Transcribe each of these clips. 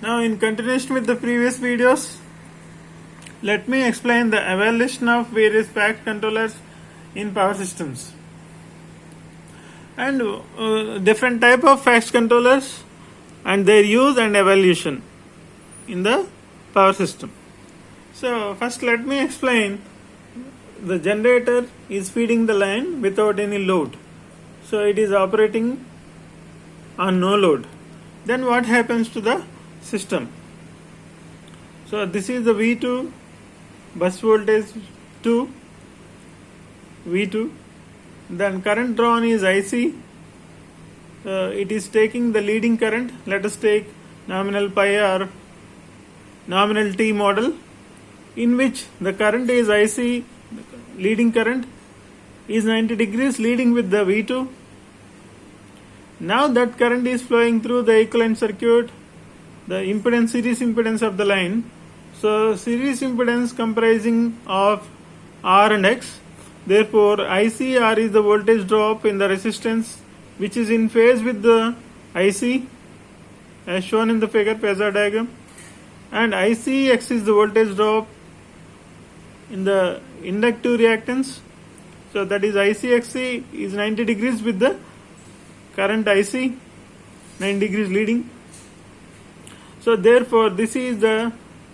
Now, in continuation with the previous videos, let me explain the evaluation of various fact controllers in power systems and different type of fact controllers and their use and evaluation in the power system. So, first let me explain. The generator is feeding the line without any load, so it is operating on no load. Then what happens to the system? So this is the V2 bus voltage 2 V2. Then current drawn is IC. It is taking the leading current. Let us take nominal pi or nominal T model, in which the current is IC, leading current is 90 degrees leading with the V2. Now that current is flowing through the equivalent circuit, the impedance, series impedance of the line. So series impedance comprising of R and X. Therefore ICR is the voltage drop in the resistance which is in phase with the IC as shown in the figure phasor diagram, and ICX is the voltage drop in the inductive reactance. So that is ICXC is 90 degrees with the current IC, 9 degrees leading. So therefore this is the,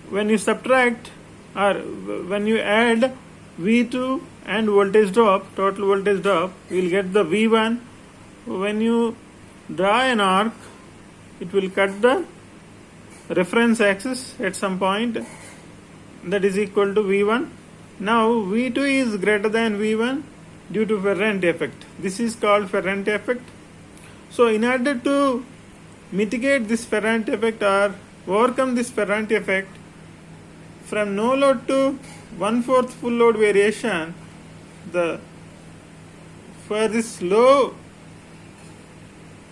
when you subtract or when you add V2 and voltage drop, total voltage drop, you will get the V1. When you draw an arc, it will cut the reference axis at some point, that is equal to V1. Now V2 is greater than V1 due to Ferranti effect. This is called Ferranti effect. So in order to mitigate this Ferranti effect or overcome this Ferranti effect, from no load to 1/4 full load variation, for this low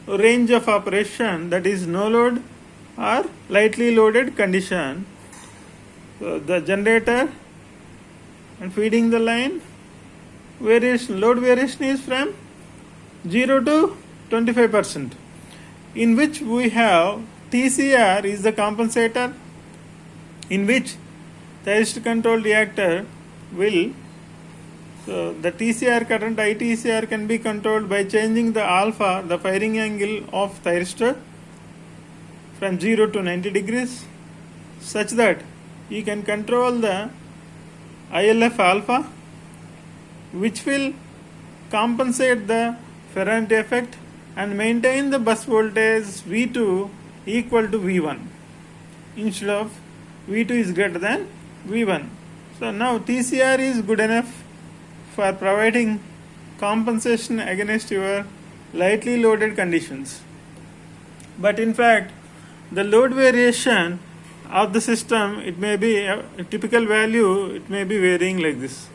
range of operation, that is no load or lightly loaded condition, the generator and feeding the line variation, load variation is from 0 to 25%, in which we have TCR is the compensator, in which thyristor controlled reactor will, so the TCR current ITCR can be controlled by changing the alpha, the firing angle of thyristor, from 0 to 90 degrees, such that you can control the ILF alpha, which will compensate the Ferranti effect and maintain the bus voltage V2 equal to V1 instead of V2 is greater than V1. So now TCR is good enough for providing compensation against your lightly loaded conditions. But in fact, the load variation of the system, it may be a typical value, it may be varying like this,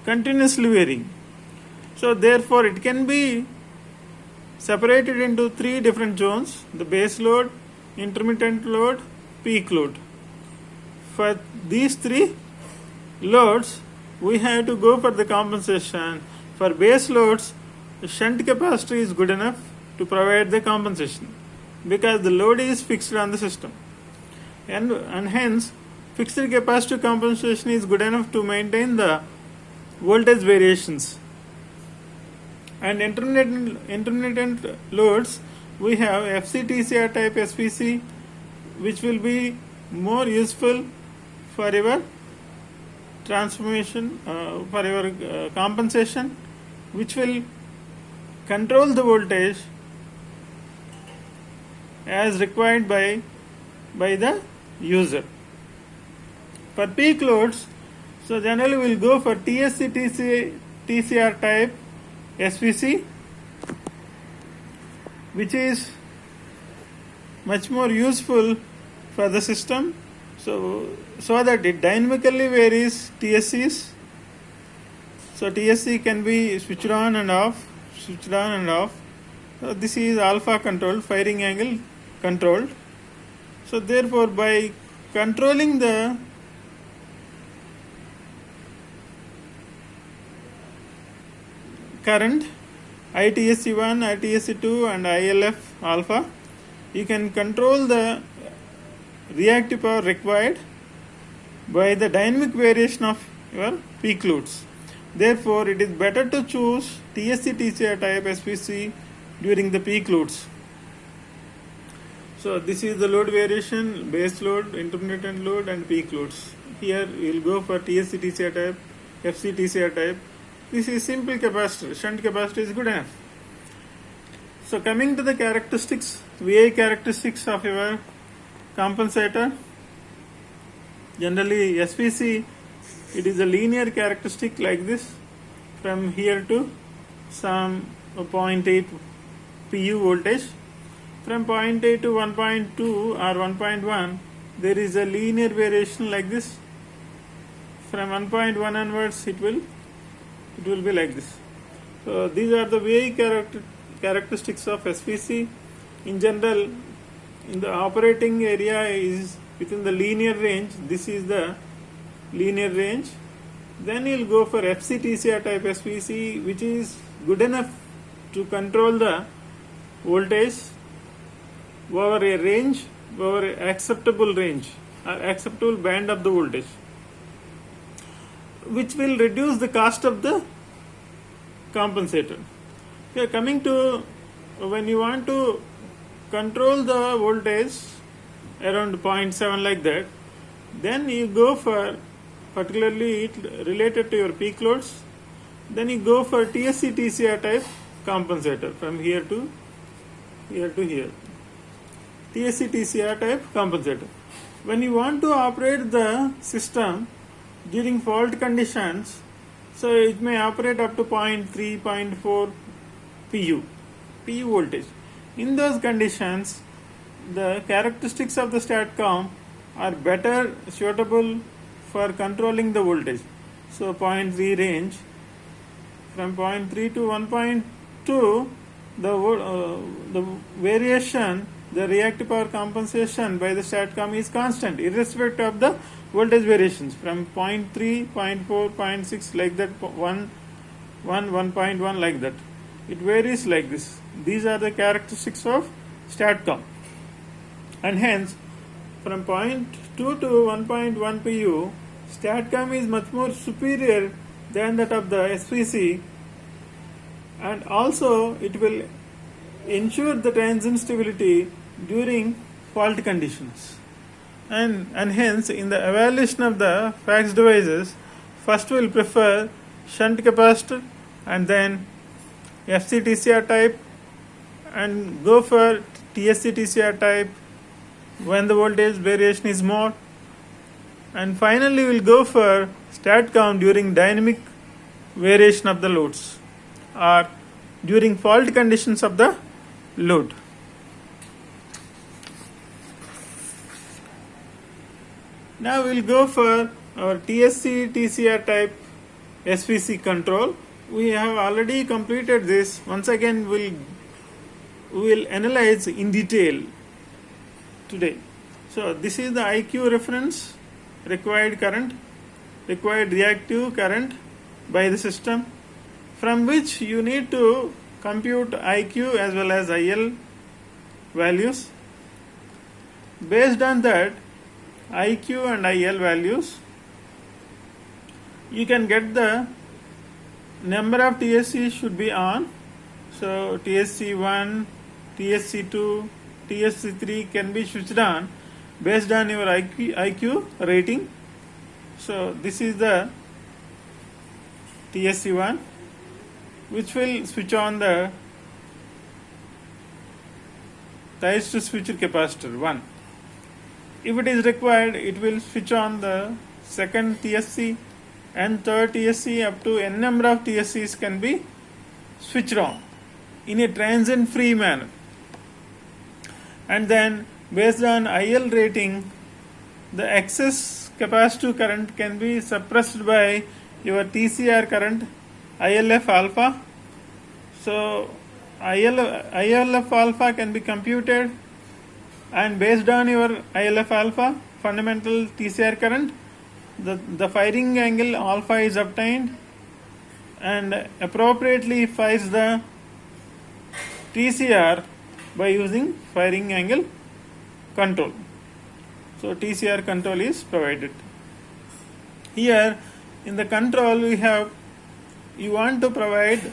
continuously varying. So therefore it can be separated into three different zones: the base load, intermittent load, peak load. For these three loads, we have to go for the compensation. For base loads, the shunt capacitor is good enough to provide the compensation because the load is fixed on the system, and hence fixed capacitor compensation is good enough to maintain the voltage variations. And intermittent loads, we have FCTCR type SPC, which will be more useful for your transformation, for your compensation, which will control the voltage as required by the user. For peak loads, so generally we will go for TSC TCR type SPC, which is much more useful for the system, so that it dynamically varies TSCs. So TSC can be switched on and off. So this is alpha controlled, firing angle controlled. So therefore by controlling the current ITSC1, ITSC2 and ILF alpha, you can control the reactive power required by the dynamic variation of your peak loads. Therefore, it is better to choose TSC TCR type SPC during the peak loads. So this is the load variation: base load, intermittent load, and peak loads. Here we will go for TSC TCR type, FC TCR type. This is simple capacitor. Shunt capacitor is good enough. So coming to the characteristics, VI characteristics of your compensator. Generally SPC, it is a linear characteristic like this from here to some 0.8 pu voltage. From 0.8 to 1.2 or 1.1, there is a linear variation like this. From 1.1 onwards, it will be like this. So these are the VI characteristics of SPC. In general, in the operating area is within the linear range. This is the linear range. Then you will go for FC TCR type SPC, which is good enough to control the voltage over a range, over acceptable range, acceptable band of the voltage, which will reduce the cost of the compensator. Okay, coming to when you want to control the voltage around 0.7 like that, then you go for, particularly related to your peak loads, then you go for TSC TCR type compensator from here to here. TSC TCR type compensator. When you want to operate the system during fault conditions, so it may operate up to 0.3, 0.4 pu voltage. In those conditions, the characteristics of the STATCOM are better suitable for controlling the voltage. So 0.3 range, from 0.3 to 1.2, the variation, the reactive power compensation by the STATCOM is constant irrespective of the voltage variations from 0.3, 0.4, 0.6 like that, 1.1 like that. It varies like this. These are the characteristics of STATCOM. And hence, from 0.2 to 1.1 pu, STATCOM is much more superior than that of the SPC, and also it will ensure the transient stability during fault conditions. And hence, in the evaluation of the FACS devices, first we will prefer shunt capacitor and then FC TCR type, and go for TSC TCR type when the voltage variation is more, and finally we will go for STATCOM during dynamic variation of the loads or during fault conditions of the load. Now we will go for our TSC TCR type SPC control. We have already completed this. Once again we will analyze in detail today. So this is the IQ reference, required current, required reactive current by the system, from which you need to compute IQ as well as IL values. Based on that IQ and IL values, you can get the number of TSC should be on. So TSC1, TSC2, TSC3 can be switched on based on your IQ rating. So this is the TSC1, which will switch on the thyristor switcher capacitor 1. If it is required, it will switch on the second TSC and third TSC. Up to n number of TSCs can be switched on in a transient free manner. And then based on IL rating, the excess capacitive current can be suppressed by your TCR current, ILF alpha. So ILF alpha can be computed, and based on your ILF alpha, fundamental TCR current, the firing angle alpha is obtained and appropriately fires the TCR by using firing angle control. So TCR control is provided. Here in the control you want to provide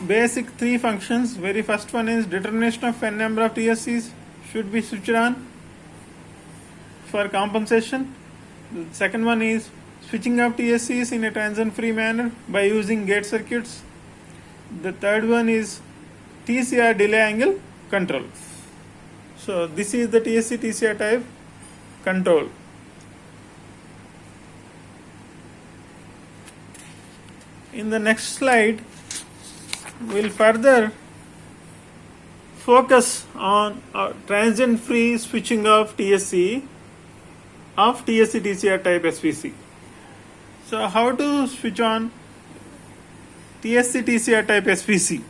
basic three functions. Very first one is determination of n number of TSCs should be switched on for compensation. The second one is switching of TSCs in a transient free manner by using gate circuits. The third one is TCR delay angle control. So this is the TSC TCR type control. In the next slide, we'll further focus on transient free switching of TSC TCR type SVC. So how to switch on TSC TCR type SVC?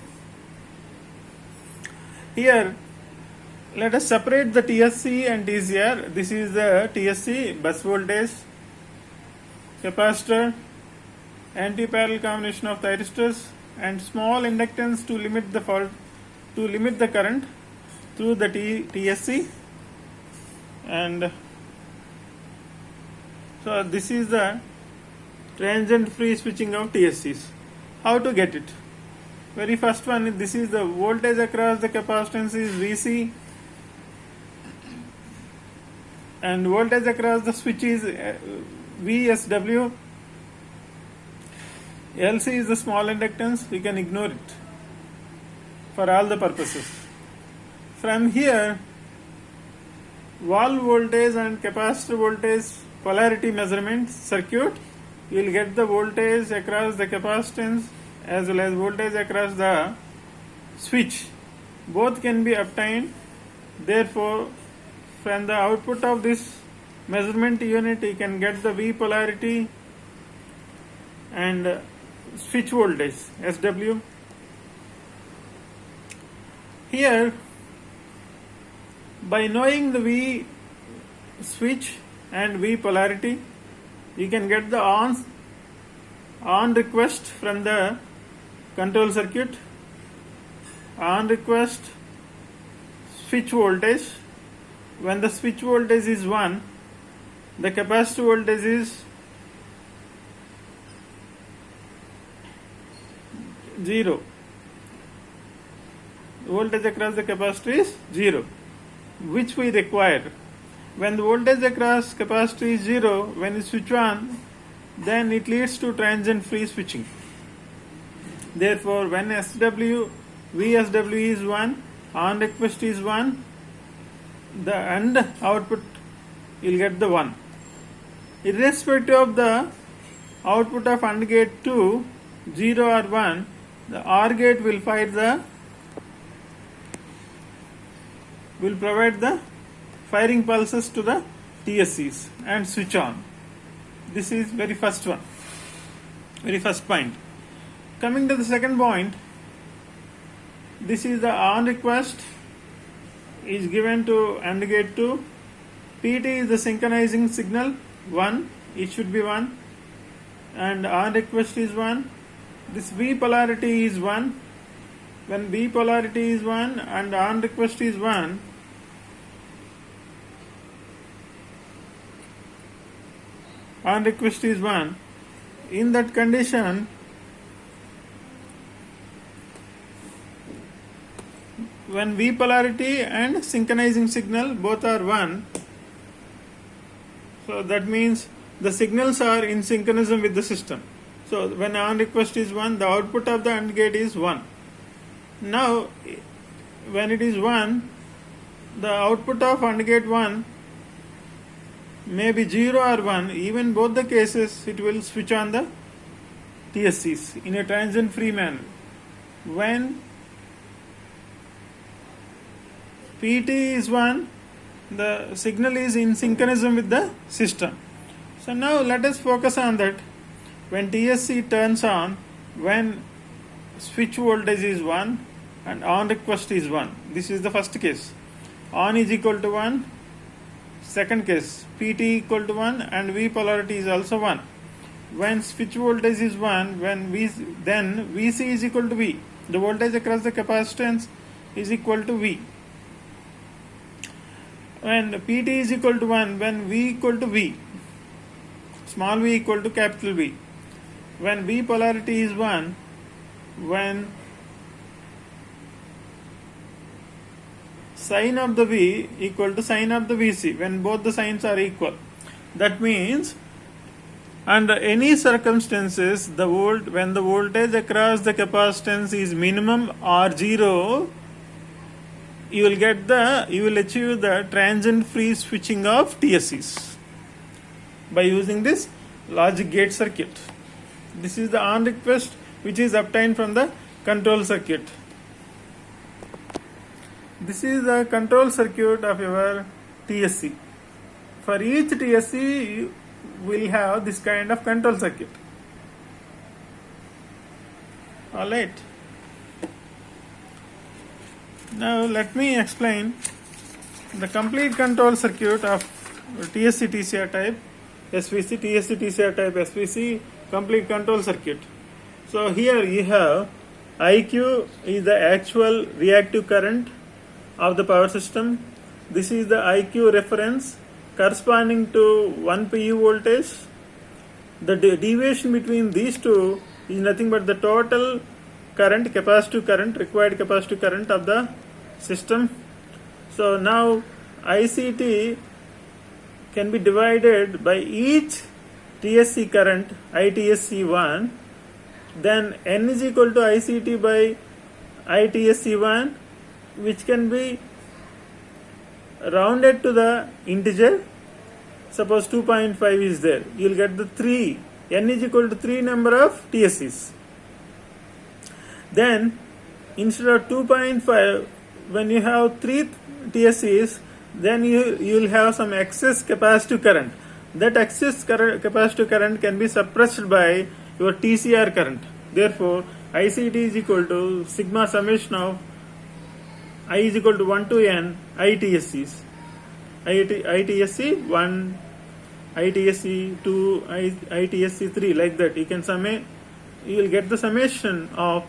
Here let us separate the TSC and TCR. This is the TSC bus voltage, capacitor, anti-parallel combination of thyristors, and small inductance to limit the current through the TSC. And so this is the transient free switching of TSCs. How to get it? Very first one, this is the voltage across the capacitance is VC, and voltage across the switch is VSW. LC is the small inductance, we can ignore it for all the purposes. From here, valve voltage and capacitor voltage polarity measurement circuit, you will get the voltage across the capacitance as well as voltage across the switch. Both can be obtained. Therefore, from the output of this measurement unit, you can get the V polarity and switch voltage SW. Here, by knowing the V switch and V polarity, you can get the on request from the control circuit, on request switch voltage. When the switch voltage is 1, the capacitor voltage is 0. Voltage across the capacitor is 0, which we require. When the voltage across capacitor is 0, when you switch on, then it leads to transient free switching. Therefore, when VSW is 1, on request is 1, the end output you will get the 1. Irrespective of the output of AND gate 2, 0 or 1, the OR gate will provide the firing pulses to the TSCs and switch on. This is very first point. Coming to the second point, this is the on request is given to AND gate 2. PT is the synchronizing signal 1, it should be 1, and on request is 1. This V polarity is 1. When V polarity is 1 and on request is 1, on request is 1, in that condition when V polarity and synchronizing signal both are 1, so that means the signals are in synchronism with the system. So when on request is 1, the output of the AND gate is 1. Now when it is 1, the output of AND gate 1 may be 0 or 1. Even both the cases it will switch on the TSCs in a transient free manner. When PT is 1, the signal is in synchronism with the system. So now let us focus on that. When TSC turns on, when switch voltage is 1 and on request is 1. This is the first case. On is equal to 1. Second case, PT equal to 1 and V polarity is also 1. When switch voltage is 1, then VC is equal to V. The voltage across the capacitance is equal to V. when Pt is equal to 1, when V equal to V, small v equal to capital V, when V polarity is 1, when sine of the V equal to sine of the Vc, when both the signs are equal. That means under any circumstances, when the voltage across the capacitance is minimum or 0, you will achieve the transient free switching of TSCs by using this logic gate circuit. This is the on request which is obtained from the control circuit. This is the control circuit of your TSC. For each TSC, you will have this kind of control circuit. Alright. Now let me explain the complete control circuit of TSC TCR type SVC, TSC TCR type SVC complete control circuit. So here you have IQ is the actual reactive current of the power system. This is the IQ reference corresponding to 1 PU voltage. The deviation between these two is nothing but the total current, capacitive current, required capacitive current of the system. So now ICT can be divided by each TSC current, ITSC1, then N is equal to ICT by ITSC1, which can be rounded to the integer. Suppose 2.5 is there, you will get the 3, N is equal to 3 number of TSCs. Then instead of 2.5, when you have 3 TSCs, then you will have some excess capacitive current. That excess capacitive current can be suppressed by your TCR current. Therefore, ICT is equal to sigma summation of I is equal to 1 to N ITSCs. ITSC 1, ITSC 2, ITSC 3, like that. You can summate, you will get the summation of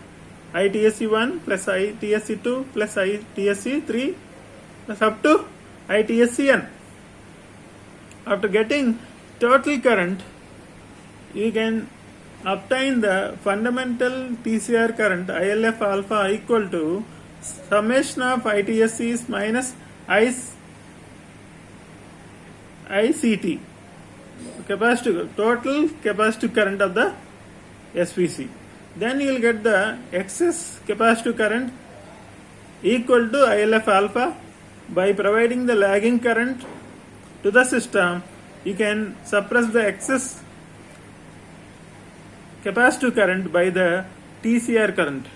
ITSC 1 plus ITSC 2 plus ITSC 3 plus up to ITSC N. After getting total current, you can obtain the fundamental TCR current ILF alpha equal to summation of ITSCs minus ICT, total capacitive current of the SVC. Then you will get the excess capacitive current equal to ILF alpha. By providing the lagging current to the system, you can suppress the excess capacitive current by the TCR current.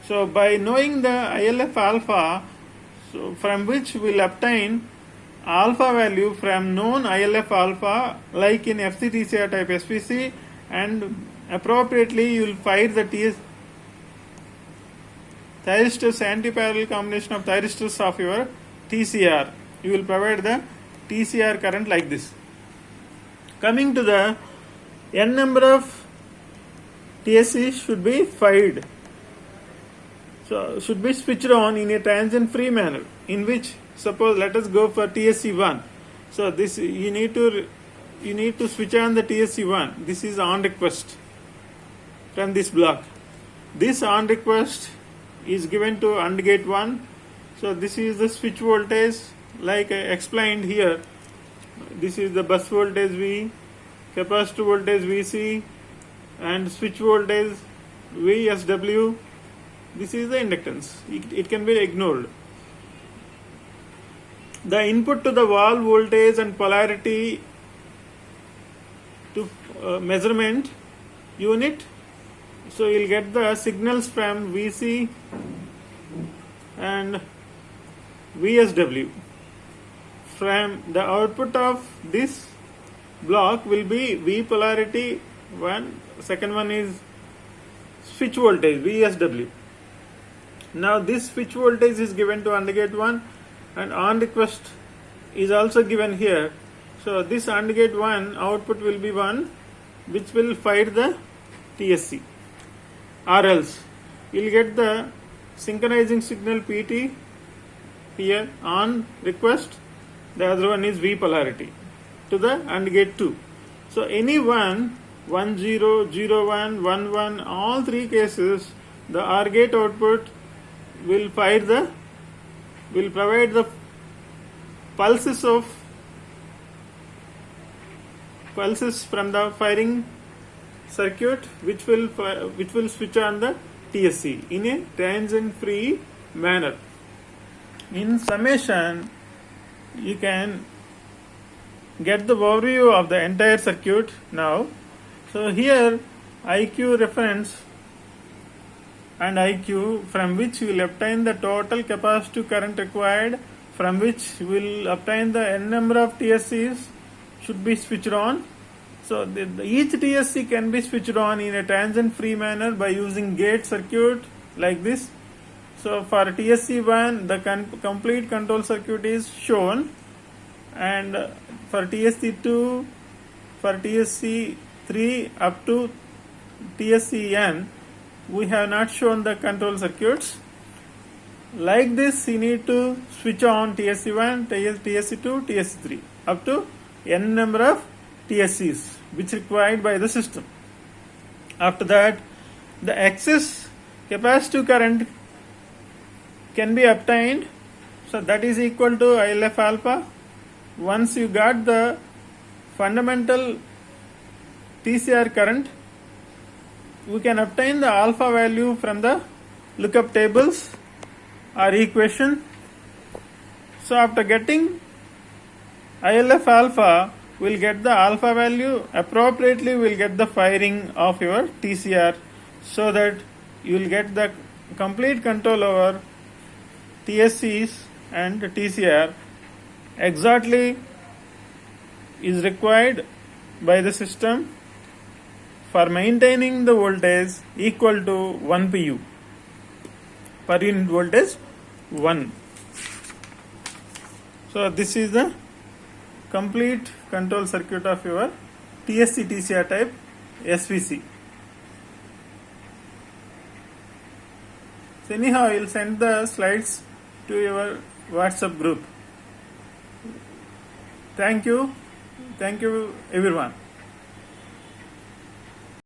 So by knowing the ILF alpha, so from which we will obtain alpha value from known ILF alpha, like in FC TCR type SVC, and appropriately you will find the thyristors, anti-parallel combination of thyristors of your TCR. You will provide the TCR current like this. Coming to the N number of TSCs should be fired. So should be switched on in a transient free manner, in which, suppose let us go for TSC1. So this you need to switch on the TSC1. This is on request from this block. This on request is given to AND gate 1. So this is the switch voltage, like I explained here. This is the bus voltage V, capacitor voltage Vc, and switch voltage VSW. This is the inductance. It can be ignored. The input to the valve voltage and polarity to measurement unit. So you will get the signals from Vc and VSW. From the output of this block will be V polarity 1, second one is switch voltage VSW. Now this switch voltage is given to AND gate 1, and on request is also given here. So this AND gate 1 output will be 1, which will fire the TSC, or else you will get the synchronizing signal PT here on request the other one is V polarity to the AND gate 2. So any 1, 0, 0, 1, 1, 1, all three cases, the OR gate output will provide the pulses from the firing circuit, which will switch on the TSC in a tangent free manner. In summation, you can get the overview of the entire circuit now. So here IQ reference and IQ, from which you will obtain the total capacitive current required, from which you will obtain the n number of TSCs should be switched on. So each TSC can be switched on in a tangent free manner by using gate circuit like this. So for TSC1, the complete control circuit is shown, and for TSC2, for TSC3 up to TSCN, we have not shown the control circuits. Like this, you need to switch on TSC1, TSC2, TSC3 up to n number of TSCs which required by the system. After that, the excess capacitive current can be obtained, so that is equal to ILF alpha. Once you got the fundamental TCR current, we can obtain the alpha value from the lookup tables or equation. So after getting ILF alpha, we'll get the alpha value, appropriately we'll get the firing of your TCR, so that you will get the complete control over TSCs and TCR exactly is required by the system for maintaining the voltage equal to 1 pu, per unit voltage 1. So this is the complete control circuit of your TSC TCR type SVC. So anyhow, I will send the slides to your WhatsApp group. Thank you everyone.